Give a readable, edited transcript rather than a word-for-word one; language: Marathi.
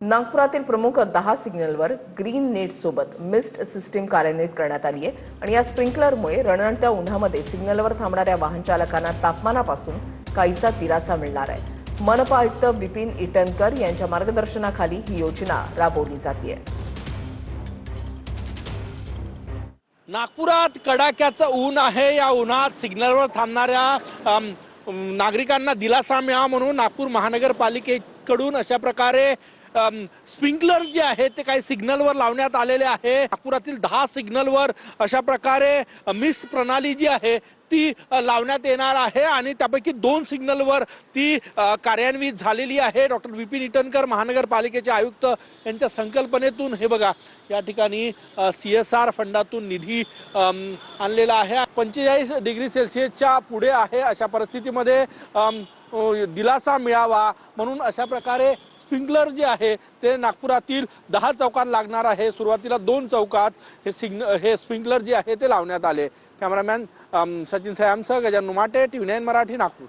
नागपुरातील प्रमुख 10 सिग्नलवर ग्रीन नेट सोबत मिस्ट सिस्टीम कार्यान्वित करण्यात आली आहे आणि या स्प्रिंकलरमुळे रणरणत्या उन्हामध्ये सिग्नलवर थांबणाऱ्या वाहन चालकांना तापमानापासून काहीसा दिलासा मिळणार आहे। मनपा आयुक्त विपिन इटनकर यांच्या मार्गदर्शनाखाली ही योजना राबवली जाते। नागपुरात कडाक्याचं ऊन आहे। या उन्हात सिग्नलवर थांबणाऱ्या नागरिकांना दिलासा मिळावा म्हणून नागपूर महानगरपालिकेकडून अशा प्रकारे स्प्रिंकलर जे आहे ते काही सिग्नलवर लावण्यात आलेले आहे। नागपुरातील 10 सिग्नलवर अशा प्रकारे मिस्ट प्रणाली जी आहे ती लावण्यात येणार आहे आणि त्यापैकी 2 सिग्नलवर ती कार्यान्वित झालेली आहे। डॉक्टर विपिन इटनकर महानगरपालिकेचे आयुक्त यांच्या संकल्पनेतून हे बघा या ठिकाणी CSR फंडातून निधी आणलेला आहे। 45 डिग्री सेल्सिअसच्या पुढे आहे अशा परिस्थितीमध्ये दिलासा मिळावा म्हणून अशा प्रकारे स्प्रिंकलर जे आहे ते नागपुरातील 10 चौकात लागणार आहे। सुरुवातीला 2 चौकात हे स्प्रिंकलर जे आहे ते लावण्यात आले। कॅमेरामॅन सचिन सयामसह गजानन उमाटे, TV9 मराठी, नागपूर।